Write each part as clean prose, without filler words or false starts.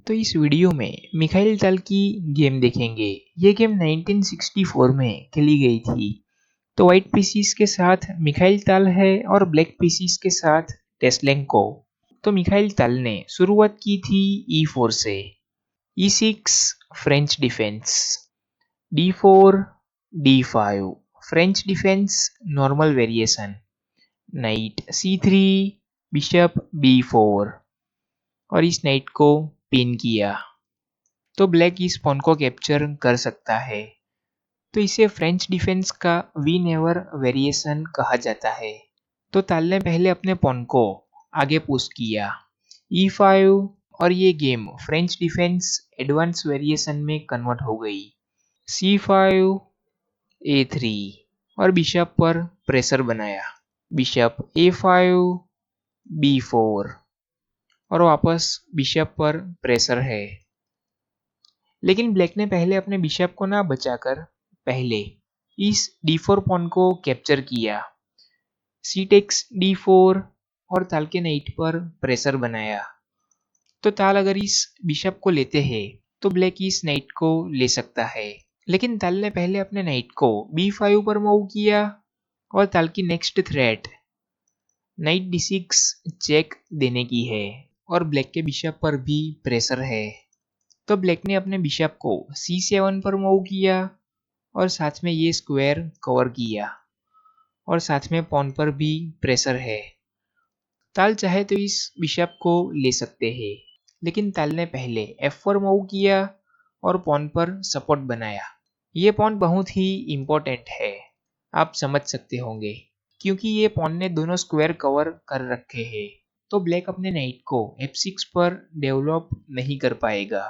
तो इस वीडियो में मिखाइल ताल की गेम देखेंगे। ये गेम 1964 में खेली गई थी। तो व्हाइट पीसीस के साथ मिखाइल ताल है और ब्लैक पीसीस के साथ टेस्लेंको। तो मिखाइल ताल ने शुरुआत की थी E4 से। E6 French defence, D4, D5 French defence normal variation, night C3, bishop B4 और इस नाइट को पिन किया। तो ब्लैक इस पॉन को कैप्चर कर सकता है। तो इसे फ्रेंच डिफेंस का वी नेवर वेरिएशन कहा जाता है। तो ताल ने पहले अपने पॉन को आगे पुश किया E5 और ये game French defence advance variation में कन्वर्ट हो गई। C5, A3 और बिशप पर प्रेशर बनाया। बिशप A5, B4 और वापस बिशप पर प्रेशर है। लेकिन ब्लैक ने पहले अपने बिशप को ना बचाकर पहले इस D4 पॉन को कैप्चर किया। C टेक्स D4 और ताल के नाइट पर प्रेशर बनाया। तो ताल अगर इस बिशप को लेते हैं तो ब्लैक इस नाइट को ले सकता है। लेकिन ताल ने पहले अपने नाइट को B5 पर मूव किया और ताल की next threat night D6 check देने की है और ब्लैक के बिशप पर भी प्रेशर है। तो ब्लैक ने अपने बिशप को C7 पर मूव किया और साथ में ये स्क्वायर कवर किया और साथ में पॉन पर भी प्रेशर है। ताल चाहे तो इस बिशप को ले सकते हैं, लेकिन ताल ने पहले F4 मूव किया और पॉन पर सपोर्ट बनाया। ये पॉन बहुत ही इम्पोर्टेंट है, आप समझ सकते होंगे, क्योंकि ये पॉन ने दोनों स्क्वायर कवर कर रखे हैं। तो ब्लैक अपने नाइट को F6 पर डेवलप नहीं कर पाएगा।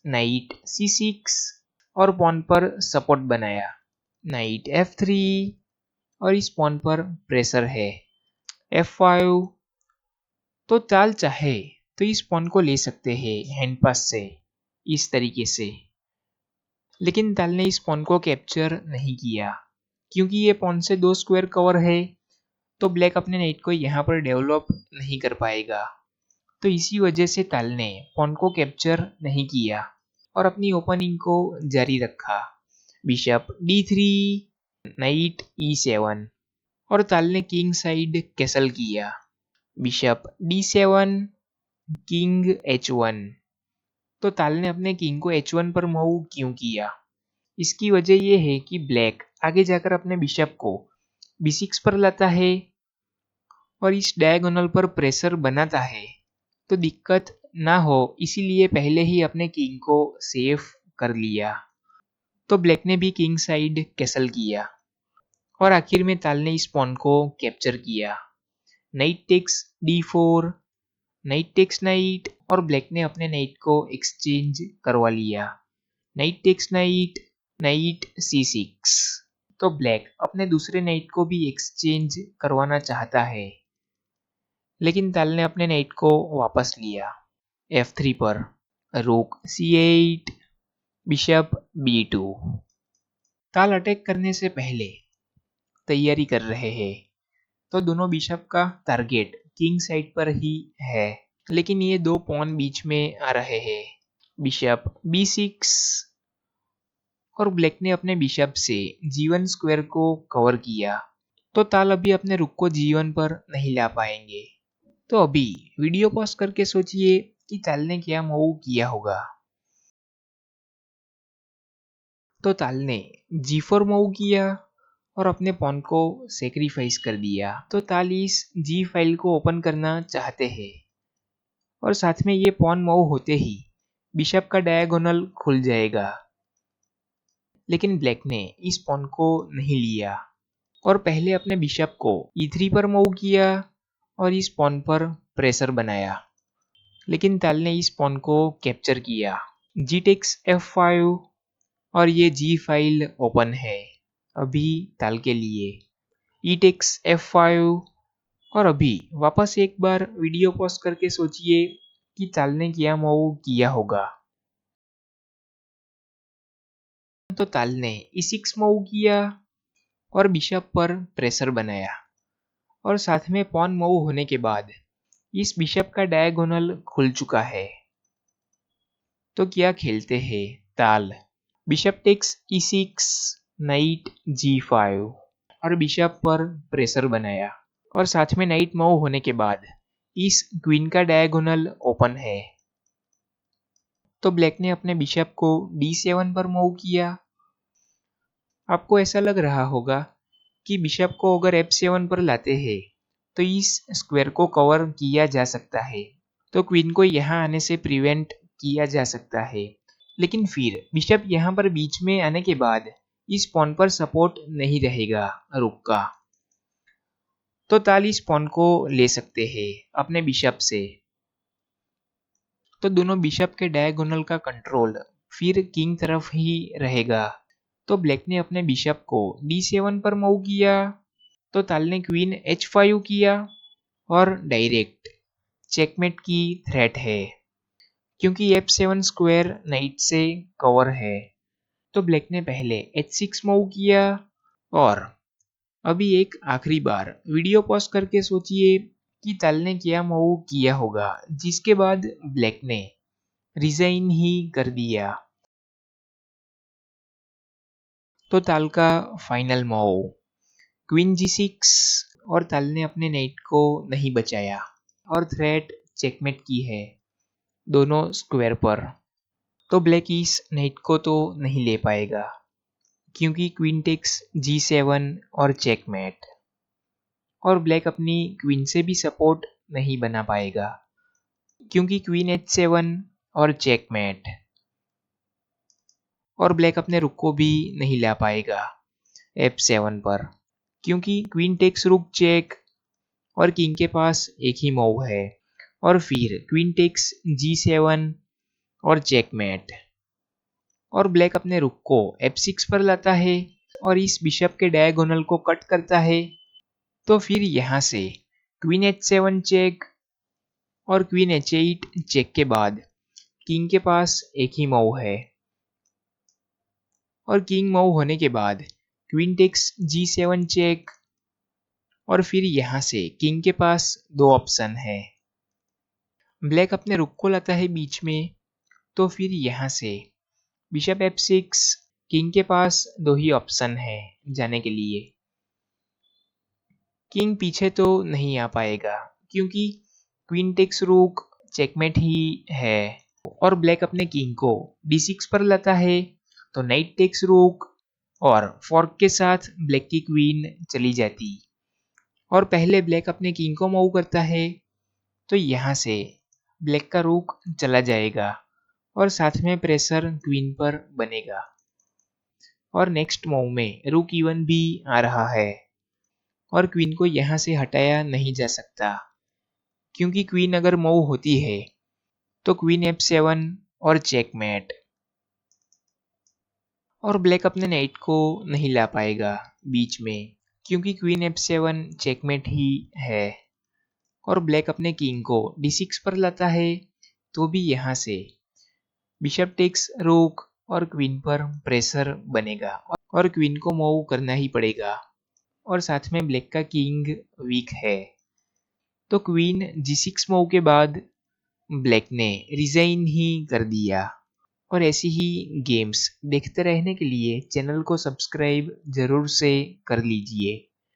नाइट C6 और पॉन पर सपोर्ट बनाया। नाइट F3 और इस पॉन पर प्रेशर है। F5। तो ताल चाहे तो इस पॉन को ले सकते हैं हैंड पास से इस तरीके से, लेकिन ताल ने इस पॉन को कैप्चर नहीं किया क्योंकि ये पॉन से दो स्क्वायर कवर है। तो ब्लैक अपने नाइट को यहाँ पर डेवलप नहीं कर पाएगा। तो इसी वजह से ताल ने पॉन को कैप्चर नहीं किया और अपनी ओपनिंग को जारी रखा। बिशप D3, नाइट E7 और ताल ने किंग साइड कैसल किया। Bishop D7, king H1। तो ताल ने अपने किंग को H1 पर मूव क्यों किया? इसकी वजह यह है कि ब्लैक आगे जाकर अपने बिशप को B6 पर लाता है और इस डायगोनल पर प्रेशर बनाता है, तो दिक्कत ना हो इसीलिए पहले ही अपने किंग को सेफ कर लिया। तो ब्लैक ने भी किंग साइड कैसल किया और आखिर में ताल ने इस पॉन को कैप्चर किया। Knight takes D4, knight takes knight और ब्लैक ने अपने नाइट को एक्सचेंज करवा लिया। Knight takes knight, knight C6। तो ब्लैक अपने दूसरे नाइट को भी एक्सचेंज करवाना चाहता है, लेकिन ताल ने अपने नाइट को वापस लिया। F3 पर रूक C8, बिशप B2। ताल अटैक करने से पहले तैयारी कर रहे हैं। तो दोनों बिशप का टारगेट किंग साइड पर ही है, लेकिन ये दो पॉन बीच में आ रहे हैं। बिशप B6 और ब्लैक ने अपने बिशप से G1 स्क्वायर को कवर किया। तो ताल अभी अपने रुक को G1 पर नहीं ला पाएंगे। तो अभी वीडियो पॉज करके सोचिए कि ताल ने क्या मूव किया होगा। तो ताल ने G4 मूव किया और अपने पॉन को सेक्रीफाइस कर दिया। तो ताल इस G फाइल को ओपन करना चाहते हैं और साथ में ये पॉन मूव होते ही बिशप का डायगोनल खुल जाएगा, लेकिन ब्लैक ने इस पॉन को नहीं लिया और पहले अपने बिशप को E3 पर मूव किया और इस पॉन पर प्रेशर बनाया, लेकिन ताल ने इस पॉन को कैप्चर किया। G टेक्स F5 और ये G फाइल ओपन है अभी ताल के लिए। E टेक्स F5 और अभी वापस एक बार वीडियो पॉज करके सोचिए कि ताल ने क्या मूव किया होगा। तो ताल ने E6 मूव किया और बिशप पर प्रेशर बनाया और साथ में पॉन मूव होने के बाद इस बिशप का डायगोनल खुल चुका है। तो क्या खेलते हैं? ताल। Bishop takes e6, night g5 और बिशप पर प्रेशर बनाया और साथ में नाइट मूव होने के बाद इस क्वीन का डायगोनल ओपन है। तो ब्लैक ने अपने बिशप को d7 पर मूव किया। आपको ऐसा लग रहा होगा कि बिशप को अगर f7 पर लाते हैं तो इस स्क्वायर को कवर किया जा सकता है, तो क्वीन को यहाँ आने से प्रिवेंट किया जा सकता है। लेकिन फिर बिशप यहाँ पर बीच में आने के बाद इस पॉन पर सपोर्ट नहीं रहेगा रुक का, तो ताल इस पॉन को ले सकते हैं अपने बिशप से। तो दोनों बिशप के डायगोनल का कंट्रोल फिर किंग तरफ ही रहेगा। तो ब्लैक ने अपने बिशप को d7 पर मूव किया, तो ताल ने क्वीन h5 किया और डायरेक्ट चेकमेट की थ्रेट है क्योंकि f7 स्क्वायर नाइट से कवर है। तो ब्लैक ने पहले h6 मूव किया और अभी एक आखिरी बार वीडियो पॉज करके सोचिए कि ताल ने क्या मूव किया होगा, जिसके बाद ब्लैक ने रिजाइन ही कर दिया। तो ताल का फाइनल मूव क्वीन g6 और ताल ने अपने नाइट को नहीं बचाया और थ्रेट चेकमेट की है दोनों स्क्वायर पर। तो ब्लैक इस नाइट को तो नहीं ले पाएगा क्योंकि क्वीन टेक्स g7 और चेकमेट, और ब्लैक अपनी क्वीन से भी सपोर्ट नहीं बना पाएगा क्योंकि क्वीन h7 और चेकमेट, और ब्लैक अपने रुक को भी नहीं ला पाएगा f7 पर क्योंकि क्वीन टेक्स रुक चेक और किंग के पास एक ही मूव है, और फिर क्वीन टेक्स g7 और चेकमेट, और ब्लैक अपने रुक को f6 पर लाता है और इस बिशप के डायगोनल को कट करता है। तो फिर यहाँ से क्वीन h7 चेक और क्वीन h8 चेक के बाद किंग के पास एक ही मूव है, और किंग मूव होने के बाद क्वीन टेक्स g7 चेक, और फिर यहाँ से किंग के पास दो ऑप्शन है। ब्लैक अपने रुक को लाता है बीच में, तो फिर यहाँ से बिशप f6, किंग के पास दो ही ऑप्शन है जाने के लिए। किंग पीछे तो नहीं आ पाएगा क्योंकि क्वीन टेक्स रुक चेकमेट ही है, और ब्लैक अपने किंग को d6 पर लाता है, तो नाइट टेक्स रुक और फॉर्क के साथ ब्लैक की क्वीन चली जाती, और पहले ब्लैक अपने किंग को मूव करता है, तो यहाँ से ब्लैक का रुक चला जाएगा और साथ में प्रेशर क्वीन पर बनेगा, और नेक्स्ट मूव में रुक E1 भी आ रहा है और क्वीन को यहाँ से हटाया नहीं जा सकता क्योंकि क्वीन अगर मूव होती है तो क्वीन f7 और चेकमेट, और ब्लैक अपने नाइट को नहीं ला पाएगा बीच में क्योंकि क्वीन f7 चेकमेट ही है, और ब्लैक अपने किंग को d6 पर लाता है, तो भी यहाँ से बिशप टेक्स रोक और क्वीन पर प्रेशर बनेगा और क्वीन को मूव करना ही पड़ेगा, और साथ में ब्लैक का किंग वीक है। तो क्वीन g6 मूव के बाद ब्लैक ने रिजाइन ही कर दिया। और ऐसी ही गेम्स देखते रहने के लिए चैनल को सब्सक्राइब जरूर से कर लीजिए।